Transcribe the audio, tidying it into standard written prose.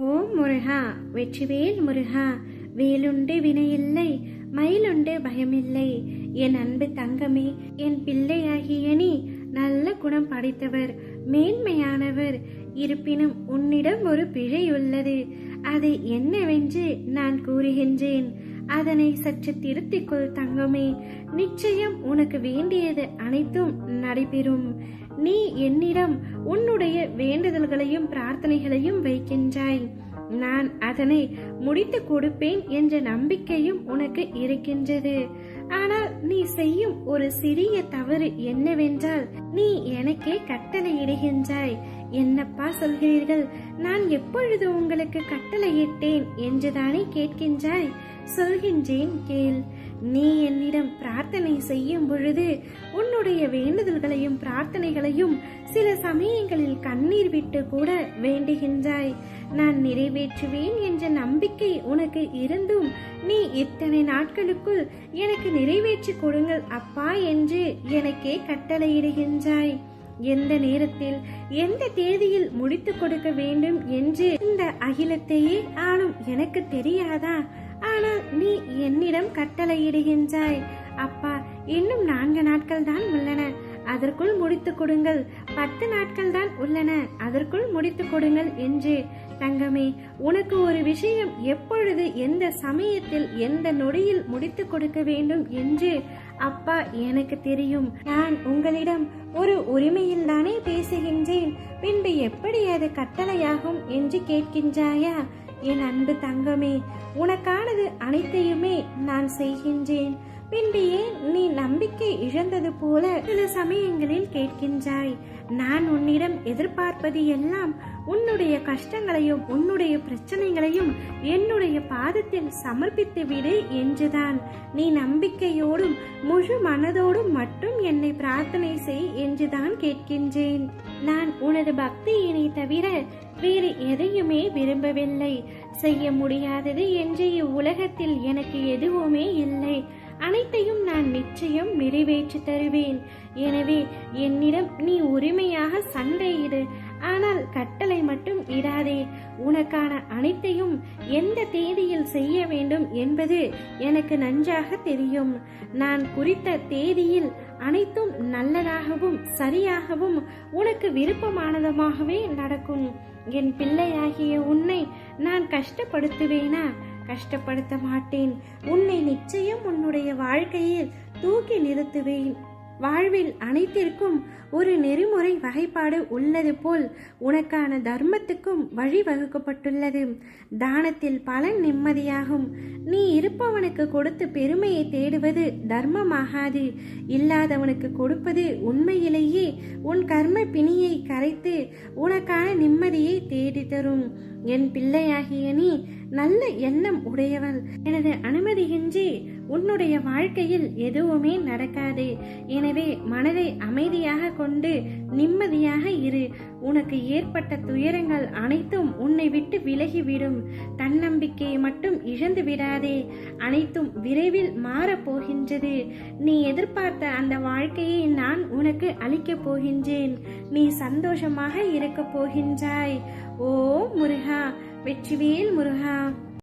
ஓம் முருகா, வெற்றிவேல் முருகா. வேலுண்டு வினையில்லை, மயிலுண்டு பயமில்லை. என் அன்பு தங்கமே, என் பிள்ளையாகிய நீ நல்ல குணம் படைத்தவர், மேன்மையானவர். இருப்பினும் உன்னிடம் ஒரு பிழை உள்ளது. அதை என்னவென்று நான் கூறுகின்றேன். அதனை சற்று திருத்திக்கொள் தங்கமே. நிச்சயம் உனக்கு வேண்டியது அனைத்தும் நடைபெறும். நீ என்னிடம் உன்னுடைய வேண்டுதல்களையும் பிரார்த்தனைகளையும் வைக்கின்றாய். நான் அதனை முடித்து கொடுப்பேன் என்ற நம்பிக்கையும் உனக்கு இருக்கின்றது. ஆனால் நீ செய்யும் ஒரு சிறிய தவறு என்னவென்றால், நீ எனக்கே கட்டளையிடுகின்றாய். என்னப்பா சொல்கிறீர்கள்? நான் எப்பொழுது உங்களுக்கு கட்டளையிட்டேன் என்றுதானே கேட்கின்றாய்? சொல்கின்றேன் கேள். நீ என்னிடம் பிரார்த்தனை செய்யும் பொழுது உன்னுடைய வேண்டுதல்களையும் பிரார்த்தனைகளையும் சில சமயங்களில் கண்ணீர் விட்டு கூட வேண்டுகின்றாய். நான் நிறைவேற்றுவேன் என்ற நம்பிக்கை உனக்கு இருந்தும் நீ இத்தனை நாட்களுக்குள் எனக்கு நிறைவேற்றி கொடுங்கள் அப்பா என்று எனக்கே கட்டளையிடுகின்றாய். எந்த நேரத்தில் எந்த தேதியில் முடித்து கொடுக்க வேண்டும் என்று இந்த அகிலத்தையே ஆளும் எனக்கு தெரியாதா? ஆனால் நீ என்னிடம் கட்டளையிடுகின்றாய். அப்பா, இன்னும் 4 நாட்கள் தான் உள்ளன, அதற்குள் முடித்து கொடுங்கள். 10 நாட்கள் தான் உள்ளன, அதற்குள் முடித்து கொடுங்கள் என்று. தங்கமே, உனக்கு ஒரு விஷயம் எப்பொழுது, எந்த சமயத்தில், எந்த நொடியில் முடித்து கொடுக்க வேண்டும் என்று அப்பா எனக்கு தெரியும். நான் உங்களிடம் ஒரு உரிமையில் தானே பேசுகின்றேன். பின்பு எப்படி அது கட்டளையாகும் என்று கேட்கின்றாயா? என் அன்பு தங்கமே, உனக்கானது அனைத்தையுமே நான் செய்கின்றேன். பின்பு ஏன் நீ நம்பிக்கை இழந்தது போல சில சமயங்களில் கேட்கின்றாய்? நான் உன்னிடம் எதிர்பார்ப்பது எல்லாம் உன்னுடைய கஷ்டங்களையும் உன்னுடைய பிரச்சனைகளையும் என்னுடைய பாதத்தில் சமர்ப்பித்து விடு என்றுதான். நீ நம்பிக்கையோடும் முழு மனதோடும் மட்டும் என்னை பிரார்த்தனை செய் என்றுதான் கேட்கின்றேன். நான் உனது பக்தியினை தவிர வேறு எதையுமே விரும்பவில்லை. செய்ய முடியாதது என்று இவ்வுலகத்தில் எனக்கு எதுவுமே இல்லை. அனைத்தையும் நான் நிச்சயம் நிறைவேற்றி தருவேன். எனவே என்னிடம் நீ உரிமையாக சண்டையிடு, ஆனால் கட்டளை மட்டும் இடாதே. உனக்கான அனைத்தையும் எந்த தேதியில் செய்ய வேண்டும் என்பது எனக்கு நன்றாக தெரியும். நான் குறித்த தேதியில் அனைத்தும் நல்லதாகவும் சரியாகவும் உனக்கு விருப்பமானதுமாகவே நடக்கும். என் பிள்ளையாகிய உன்னை நான் கஷ்டப்படுத்துவேனா? கஷ்டப்படுத்த மாட்டேன். உன்னை நிச்சயம் உன்னுடைய வாழ்க்கையில் தூக்கி நிறுத்துவேன். வாழ்வில் அனைத்திற்கும் ஒரு நெறிமுறை வகைப்பாடு உள்ளது போல் உனக்கான தர்மத்துக்கும் வழி வகுக்கப்பட்டுள்ளது. தானத்தில் பலன் நிம்மதியாகும். நீ இருப்பவனுக்கு கொடுத்து பெருமையை தேடுவது தர்மமாகாது. இல்லாதவனுக்கு கொடுப்பது உண்மையிலேயே உன் கர்ம பிணியை கரைத்து உனக்கான நிம்மதியை தேடி தரும். என் பிள்ளையாகிய நீ நல்ல எண்ணம் உடையவள். எனது அனுமதியின்றி உன்னுடைய வாழ்க்கையில் எதுவுமே நடக்காது. எனவே மனதை அமைதியாக கொண்டு நிம்மதியாக இரு. உனக்கு ஏற்பட்ட துயரங்கள் அனைத்தும் உன்னை விட்டு விலகிவிடும். தன்னம்பிக்கையை மட்டும் இழந்து விடாதே. அனைத்தும் விரைவில் மாறப்போகின்றது. நீ எதிர்பார்த்த அந்த வாழ்க்கையை நான் உனக்கு அளிக்கப் போகின்றேன். நீ சந்தோஷமாக இருக்கப் போகின்றாய். ஓ முருகா, வெற்றிவேல் முருகா.